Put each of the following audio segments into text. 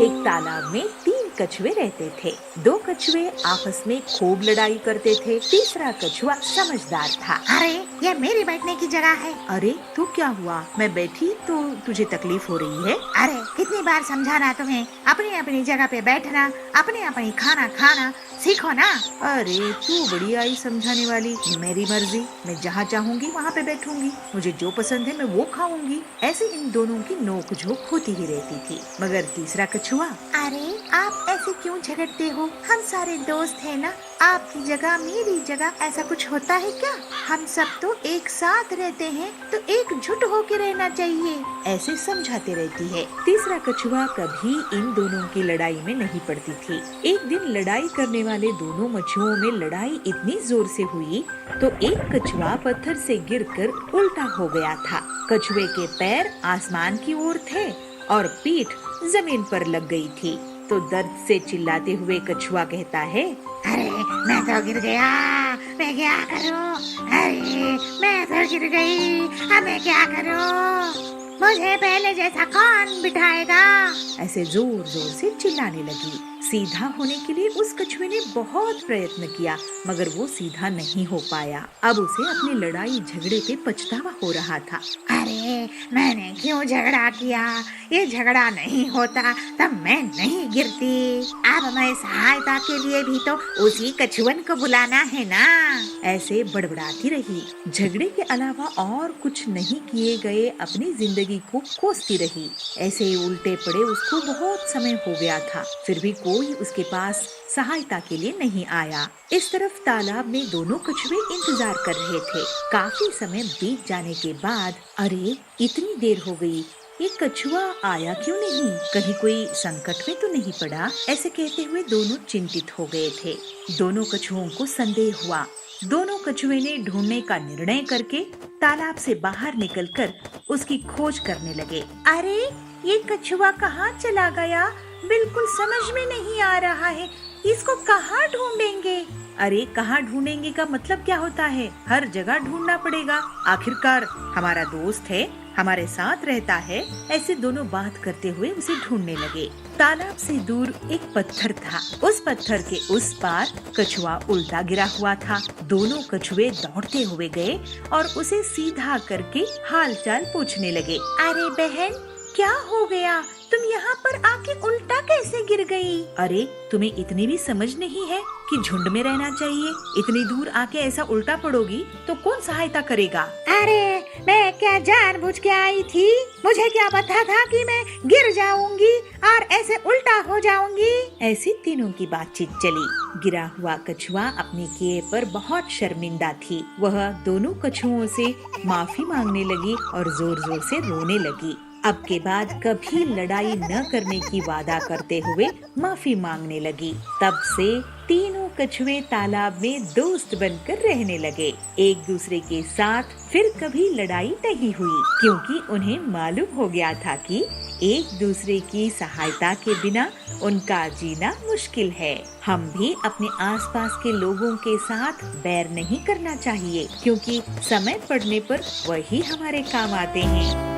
एक तालाब में 3 कछुए रहते थे। 2 कछुए आपस में खूब लड़ाई करते थे। तीसरा कछुआ समझदार था। अरे ये मेरी बैठने की जगह है। अरे तू क्या हुआ? मैं बैठी तो तुझे तकलीफ हो रही है? अरे कितनी बार समझाना तुम्हें, अपनी अपनी जगह पे बैठना, अपनी अपनी खाना खाना सीखो ना। अरे तू बड़ी आई समझाने वाली। मेरी मर्जी, मैं जहाँ चाहूंगी वहाँ पे बैठूंगी। मुझे जो पसंद है मैं वो खाऊंगी। ऐसे इन दोनों की नोक झोंक होती ही रहती थी। मगर तीसरा कछुआ, अरे आप ऐसे क्यों झगड़ते हो? हम सारे दोस्त हैं ना। आपकी जगह मेरी जगह ऐसा कुछ होता है क्या? हम सब तो एक साथ रहते हैं, तो एकजुट होके रहना चाहिए। ऐसे समझाते रहती है। तीसरा कछुआ कभी इन दोनों की लड़ाई में नहीं पड़ती थी। एक दिन लड़ाई करने वाले दोनों मछुओं में लड़ाई इतनी जोर से हुई तो एक कछुआ पत्थर से गिरकर उल्टा हो गया था। कछुए के पैर आसमान की ओर थे और पीठ जमीन पर लग गई थी। तो दर्द से चिल्लाते हुए कछुआ कहता है, अरे मैं तो गिर गया, मैं क्या करूं? अरे मैं तो गिर गई, अब मैं क्या करूं? मुझे पहले जैसा कौन बिठाएगा? ऐसे जोर जोर से चिल्लाने लगी। सीधा होने के लिए उस कछुए ने बहुत प्रयत्न किया, मगर वो सीधा नहीं हो पाया। अब उसे अपनी लड़ाई झगड़े पे पछतावा हो रहा था। अरे मैंने क्यों झगड़ा किया? ये झगड़ा नहीं होता तब मैं नहीं गिरती। अब मैं सहायता के लिए भी तो उसी कछुअन को बुलाना है ना। ऐसे बड़बड़ाती रही। झगड़े के अलावा और कुछ नहीं किए गए अपनी जिंदगी को कोसती रही। ऐसे ही उल्टे पड़े उसको बहुत समय हो गया था, फिर भी कोई उसके पास सहायता के लिए नहीं आया। इस तरफ तालाब में दोनों कछुए इंतजार कर रहे थे। काफी समय बीत जाने के बाद, अरे इतनी देर हो गई, ये कछुआ आया क्यों नहीं? कहीं कोई संकट में तो नहीं पड़ा? ऐसे कहते हुए दोनों चिंतित हो गए थे। दोनों कछुओं को संदेह हुआ। दोनों कछुए ने ढूंढने का निर्णय करके तालाब से बाहर निकलकर उसकी खोज करने लगे। अरे ये कछुआ कहाँ चला गया? बिल्कुल समझ में नहीं आ रहा है। इसको कहाँ ढूंढेंगे? अरे कहाँ ढूंढेंगे का मतलब क्या होता है? हर जगह ढूंढना पड़ेगा। आखिरकार हमारा दोस्त है, हमारे साथ रहता है। ऐसे दोनों बात करते हुए उसे ढूंढने लगे। तालाब से दूर एक पत्थर था। उस पत्थर के उस पार कछुआ उल्टा गिरा हुआ था। दोनों कछुए दौड़ते हुए गए और उसे सीधा करके हालचाल पूछने लगे। अरे बहन, क्या हो गया? तुम यहाँ पर आके उल्टा कैसे गिर गई? अरे तुम्हें इतनी भी समझ नहीं है कि झुंड में रहना चाहिए? इतनी दूर आके ऐसा उल्टा पड़ोगी तो कौन सहायता करेगा? अरे मैं क्या जानबूझ के आई थी? मुझे क्या पता था कि मैं गिर जाऊंगी और ऐसे उल्टा हो जाऊंगी? ऐसे तीनों की बातचीत चली। गिरा हुआ कछुआ अपने किए पर बहुत शर्मिंदा थी। वह दोनों कछुओं से माफी मांगने लगी और जोर जोर से रोने लगी। अब के बाद कभी लड़ाई न करने की वादा करते हुए माफी मांगने लगी। तब से तीनों कछुए तालाब में दोस्त बनकर रहने लगे। एक दूसरे के साथ फिर कभी लड़ाई नहीं हुई, क्योंकि उन्हें मालूम हो गया था कि एक दूसरे की सहायता के बिना उनका जीना मुश्किल है। हम भी अपने आसपास के लोगों के साथ बैर नहीं करना चाहिए, क्योंकि समय पड़ने पर वही हमारे काम आते हैं।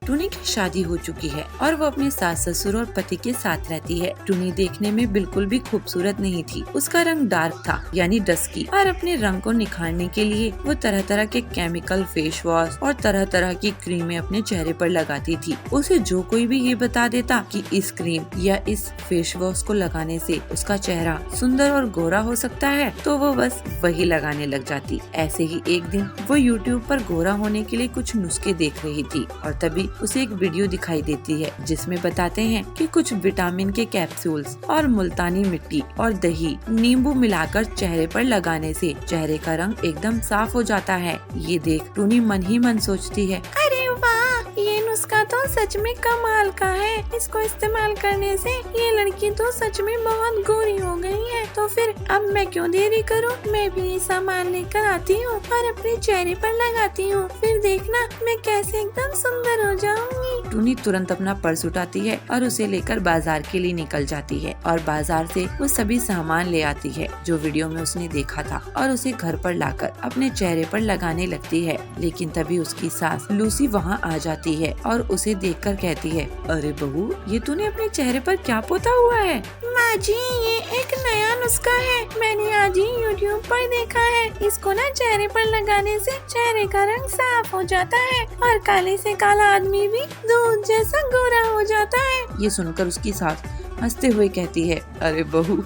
टुनी की शादी हो चुकी है और वो अपने सास ससुर और पति के साथ रहती है। टुनी देखने में बिल्कुल भी खूबसूरत नहीं थी। उसका रंग डार्क था, यानी डस्की, और अपने रंग को निखारने के लिए वो तरह तरह के केमिकल फेस वॉश और तरह तरह की क्रीमें अपने चेहरे पर लगाती थी। उसे जो कोई भी ये बता देता कि इस क्रीम या इस फेस वॉश को लगाने से उसका चेहरा सुंदर और गोरा हो सकता है, तो वो बस वही लगाने लग जाती। ऐसे ही एक दिन वो YouTube पर गोरा होने के लिए कुछ नुस्खे देख रही थी और तभी उसे एक वीडियो दिखाई देती है जिसमें बताते हैं कि कुछ विटामिन के कैप्सूल्स और मुल्तानी मिट्टी और दही, नींबू मिलाकर चेहरे पर लगाने से चेहरे का रंग एकदम साफ हो जाता है। ये देख टूनी मन ही मन सोचती है, अरे वाह, ये नुस्खा तो सच में कमाल का है। इसको इस्तेमाल करने से ये लड़की तो सच में बहुत गोरी हो गई है। तो फिर अब मैं क्यों देरी करूं? मैं भी ये सामान लेकर आती हूँ और अपने चेहरे पर लगाती हूँ। फिर देखना मैं कैसे एकदम सुंदर हो जाऊंगी। टूनी तुरंत अपना पर्स उठाती है और उसे लेकर बाजार के लिए निकल जाती है और बाजार से वो सभी सामान ले आती है जो वीडियो में उसने देखा था और उसे घर पर लाकर अपने चेहरे पर लगाने लगती है। लेकिन तभी उसकी सास लूसी वहाँ आ जाती है और उसे देखकर कहती है, अरे बहू, ये तूने अपने चेहरे पर क्या पोता हुआ है? माँ जी, ये एक नया नुस्खा है, मैंने आज ही YouTube पर देखा है। इसको ना चेहरे पर लगाने से चेहरे का रंग साफ हो जाता है और काले से काला आदमी भी दूध जैसा गोरा हो जाता है। ये सुनकर उसकी सास हंसते हुए कहती है, अरे बहू,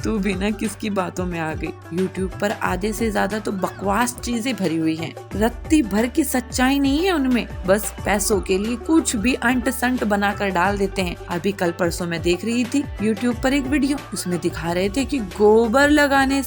तू भी ना किसकी बातों में आ गई। YouTube पर आधे से ज्यादा तो बकवास चीजें भरी हुई हैं। रत्ती भर की सच्चाई नहीं है उनमें, बस पैसों के लिए कुछ भी अंट संट बनाकर डाल देते हैं। अभी कल परसों मैं देख रही थी YouTube पर एक वीडियो, उसमें दिखा रहे थे कि गोबर लगाने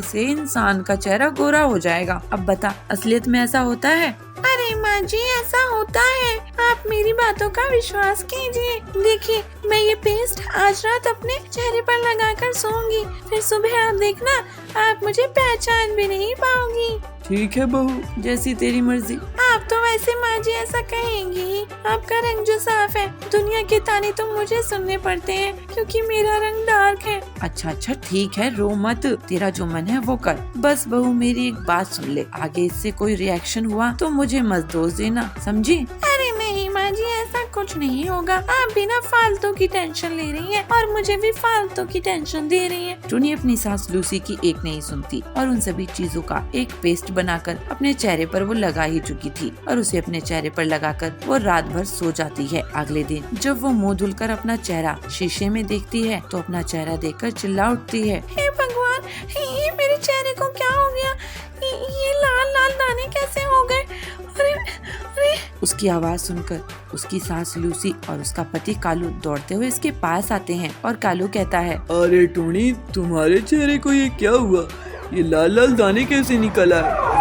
से इंसान का चेहरा गोरा हो जाएगा। अब बता, असलियत में ऐसा होता है? अरे माँ जी, ऐसा होता है, आप मेरी बातों का विश्वास कीजिए। देखिए, मैं ये पेस्ट आज रात अपने चेहरे पर लगाकर सोऊंगी, फिर सुबह आप देखना, आप मुझे पहचान भी नहीं पाओगी। ठीक है बहू, जैसी तेरी मर्जी। आप तो वैसे माँ जी ऐसा कहेंगी, आपका रंग जो साफ है, दुनिया के ताने तो मुझे सुनने पड़ते हैं क्योंकि मेरा रंग डार्क है। अच्छा ठीक है, रो मत, तेरा जो मन है वो कर। बस बहू, मेरी एक बात सुन ले, आगे इससे कोई रिएक्शन हुआ तो मुझे मत दोष देना, समझी? अरे नहीं माँ जी, ऐसा कुछ नहीं होगा, आप बिना फालतू की टेंशन ले रही हैं और मुझे भी फालतू की टेंशन दे रही हैं। टूनी अपनी सास लूसी की एक नहीं सुनती और उन सभी चीजों का एक पेस्ट बनाकर अपने चेहरे पर वो लगा ही चुकी थी और उसे अपने चेहरे पर लगाकर वो रात भर सो जाती है। अगले दिन जब वो मुंह धुलकर अपना चेहरा शीशे में देखती है तो अपना चेहरा देखकर चिल्ला उठती है, हे भगवान, ये मेरे चेहरे को क्या हो गया? ये लाल लाल दाने कैसे हो गए? अरे उसकी आवाज सुनकर उसकी सास लूसी और उसका पति कालू दौड़ते हुए इसके पास आते हैं और कालू कहता है, अरे टोनी, तुम्हारे चेहरे को ये क्या हुआ? ये लाल लाल दाने कैसे निकल आए?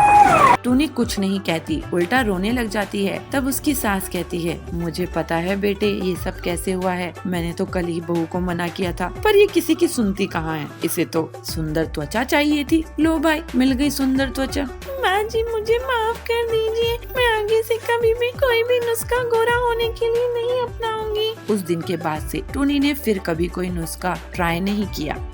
टूनी कुछ नहीं कहती, उल्टा रोने लग जाती है। तब उसकी सास कहती है, मुझे पता है बेटे, ये सब कैसे हुआ है। मैंने तो कल ही बहू को मना किया था, पर ये किसी की सुनती कहाँ है। इसे तो सुंदर त्वचा चाहिए थी। लो भाई, मिल गई सुंदर त्वचा। माँ जी, मुझे माफ कर दीजिए, मैं आगे से कभी भी कोई भी नुस्खा गोरा होने के लिए नहीं अपनाऊंगी। उस दिन के बाद से टूनी ने फिर कभी कोई नुस्खा ट्राई नहीं किया।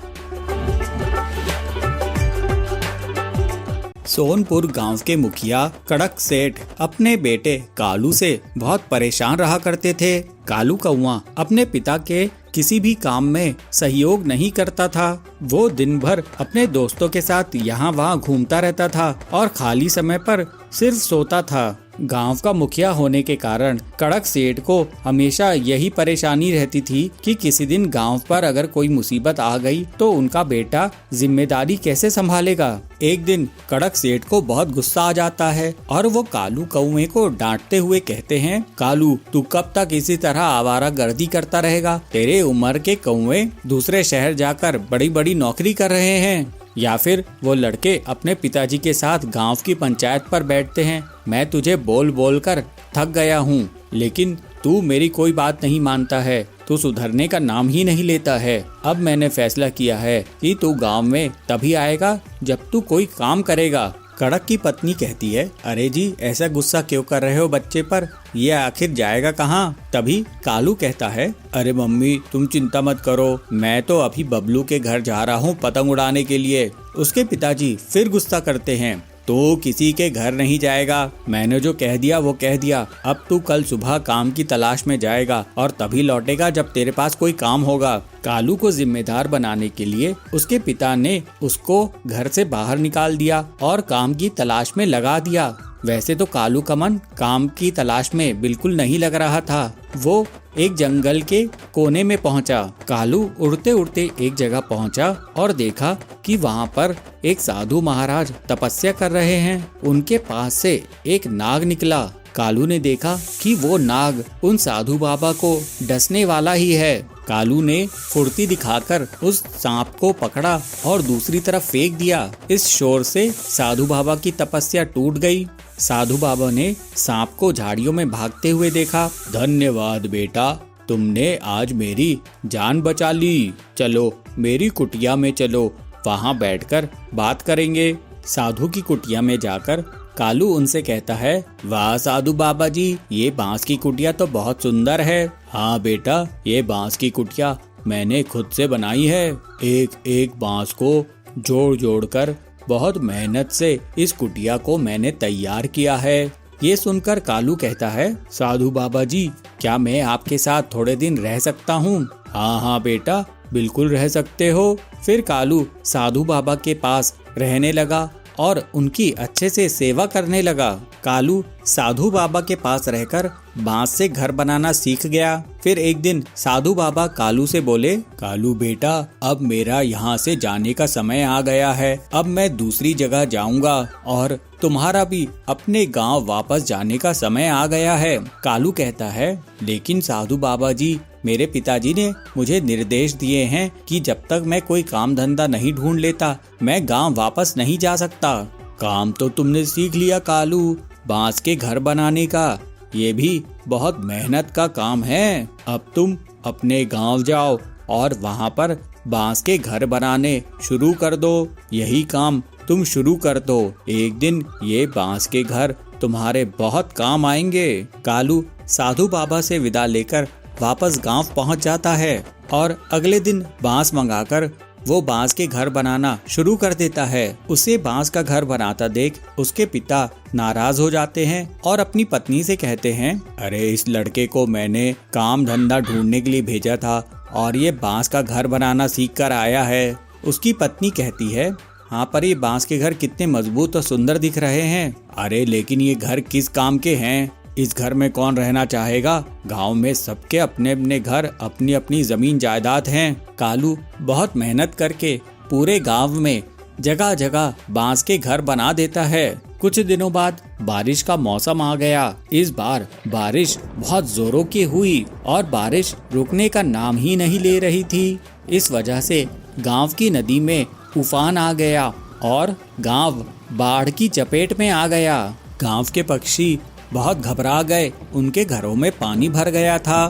सोनपुर गांव के मुखिया कड़क सेठ अपने बेटे कालू से बहुत परेशान रहा करते थे। कालू कौआ अपने पिता के किसी भी काम में सहयोग नहीं करता था। वो दिन भर अपने दोस्तों के साथ यहाँ वहाँ घूमता रहता था और खाली समय पर सिर्फ सोता था। गांव का मुखिया होने के कारण कड़क सेठ को हमेशा यही परेशानी रहती थी कि किसी दिन गांव पर अगर कोई मुसीबत आ गई तो उनका बेटा जिम्मेदारी कैसे संभालेगा। एक दिन कड़क सेठ को बहुत गुस्सा आ जाता है और वो कालू कौवे को डांटते हुए कहते हैं, कालू, तू कब तक इसी तरह आवारागर्दी करता रहेगा? तेरे उम्र के कौवे दूसरे शहर जाकर बड़ी बड़ी नौकरी कर रहे हैं, या फिर वो लड़के अपने पिताजी के साथ गांव की पंचायत पर बैठते हैं। मैं तुझे बोल बोल कर थक गया हूँ, लेकिन तू मेरी कोई बात नहीं मानता है। तू सुधरने का नाम ही नहीं लेता है। अब मैंने फैसला किया है कि तू गांव में तभी आएगा जब तू कोई काम करेगा। कड़क की पत्नी कहती है, अरे जी, ऐसा गुस्सा क्यों कर रहे हो बच्चे पर? ये आखिर जाएगा कहाँ? तभी कालू कहता है, अरे मम्मी, तुम चिंता मत करो, मैं तो अभी बबलू के घर जा रहा हूँ पतंग उड़ाने के लिए। उसके पिताजी फिर गुस्सा करते हैं, तो किसी के घर नहीं जाएगा। मैंने जो कह दिया वो कह दिया। अब तू कल सुबह काम की तलाश में जाएगा और तभी लौटेगा जब तेरे पास कोई काम होगा। कालू को जिम्मेदार बनाने के लिए उसके पिता ने उसको घर से बाहर निकाल दिया और काम की तलाश में लगा दिया। वैसे तो कालू का मन काम की तलाश में बिल्कुल नहीं लग रहा था। वो एक जंगल के कोने में पहुंचा। कालू उड़ते उड़ते एक जगह पहुंचा और देखा कि वहां पर एक साधु महाराज तपस्या कर रहे हैं। उनके पास से एक नाग निकला। कालू ने देखा कि वो नाग उन साधु बाबा को डसने वाला ही है। कालू ने फुर्ती दिखाकर उस सांप को पकड़ा और दूसरी तरफ फेंक दिया। इस शोर से साधु बाबा की तपस्या टूट गई। साधु बाबा ने सांप को झाड़ियों में भागते हुए देखा। धन्यवाद बेटा, तुमने आज मेरी जान बचा ली। चलो मेरी कुटिया में चलो, वहाँ बैठकर बात करेंगे। साधु की कुटिया में जाकर कालू उनसे कहता है, वाह साधु बाबा जी, ये बांस की कुटिया तो बहुत सुंदर है। हाँ बेटा, ये बांस की कुटिया मैंने खुद से बनाई है। एक एक बांस को जोड़ जोड़ कर बहुत मेहनत से इस कुटिया को मैंने तैयार किया है। ये सुनकर कालू कहता है, साधु बाबा जी, क्या मैं आपके साथ थोड़े दिन रह सकता हूँ? हाँ हाँ बेटा, बिल्कुल रह सकते हो। फिर कालू साधु बाबा के पास रहने लगा और उनकी अच्छे से सेवा करने लगा। कालू साधु बाबा के पास रहकर बांस से घर बनाना सीख गया। फिर एक दिन साधु बाबा कालू से बोले, कालू बेटा, अब मेरा यहाँ से जाने का समय आ गया है। अब मैं दूसरी जगह जाऊंगा और तुम्हारा भी अपने गांव वापस जाने का समय आ गया है। कालू कहता है, लेकिन साधु बाबा जी, मेरे पिताजी ने मुझे निर्देश दिए हैं कि जब तक मैं कोई काम धंधा नहीं ढूंढ लेता मैं गांव वापस नहीं जा सकता। काम तो तुमने सीख लिया कालू, बांस के घर बनाने का, ये भी बहुत मेहनत का काम है। अब तुम अपने गांव जाओ और वहां पर बांस के घर बनाने शुरू कर दो। यही काम तुम शुरू कर दो, एक दिन ये बांस के घर तुम्हारे बहुत काम आएंगे। कालू साधु बाबा से विदा लेकर वापस गांव पहुंच जाता है और अगले दिन बांस मंगाकर वो बांस के घर बनाना शुरू कर देता है। उसे बांस का घर बनाता देख उसके पिता नाराज हो जाते हैं और अपनी पत्नी से कहते हैं, अरे इस लड़के को मैंने काम धंधा ढूंढने के लिए भेजा था और ये बांस का घर बनाना सीख कर आया है। उसकी पत्नी कहती है, हाँ पर ये बांस के घर कितने मजबूत और सुंदर दिख रहे हैं। अरे लेकिन ये घर किस काम के हैं? इस घर में कौन रहना चाहेगा? गांव में सबके अपने अपने घर, अपनी अपनी जमीन जायदाद हैं। कालू बहुत मेहनत करके पूरे गांव में जगह जगह बांस के घर बना देता है। कुछ दिनों बाद बारिश का मौसम आ गया। इस बार बारिश बहुत जोरों की हुई और बारिश रुकने का नाम ही नहीं ले रही थी। इस वजह से गांव की नदी में उफान आ गया और गांव बाढ़ की चपेट में आ गया। गांव के पक्षी बहुत घबरा गए, उनके घरों में पानी भर गया था।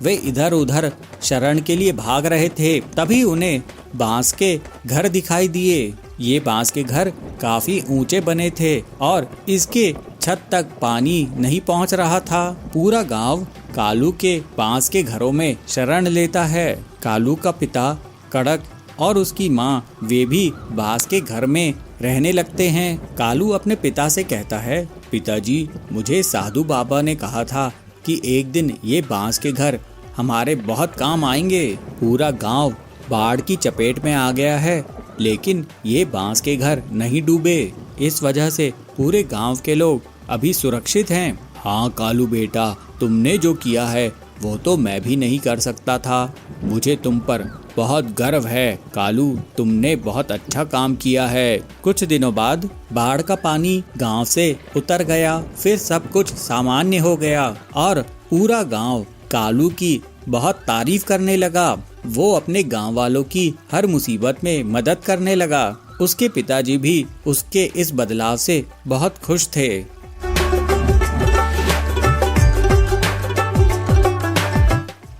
वे इधर उधर शरण के लिए भाग रहे थे। तभी उन्हें बांस के घर दिखाई दिए। ये बांस के घर काफी ऊंचे बने थे और इसके छत तक पानी नहीं पहुंच रहा था। पूरा गांव कालू के बांस के घरों में शरण लेता है। कालू का पिता कड़क और उसकी माँ वे भी बांस के घर में रहने लगते हैं। कालू अपने पिता से कहता है, पिताजी, मुझे साधु बाबा ने कहा था कि एक दिन ये बांस के घर हमारे बहुत काम आएंगे। पूरा गांव बाढ़ की चपेट में आ गया है लेकिन ये बांस के घर नहीं डूबे। इस वजह से पूरे गांव के लोग अभी सुरक्षित हैं। हाँ कालू बेटा, तुमने जो किया है वो तो मैं भी नहीं कर सकता था। मुझे तुम पर बहुत गर्व है कालू, तुमने बहुत अच्छा काम किया है। कुछ दिनों बाद बाढ़ का पानी गांव से उतर गया। फिर सब कुछ सामान्य हो गया और पूरा गांव कालू की बहुत तारीफ करने लगा। वो अपने गांव वालों की हर मुसीबत में मदद करने लगा। उसके पिताजी भी उसके इस बदलाव से बहुत खुश थे।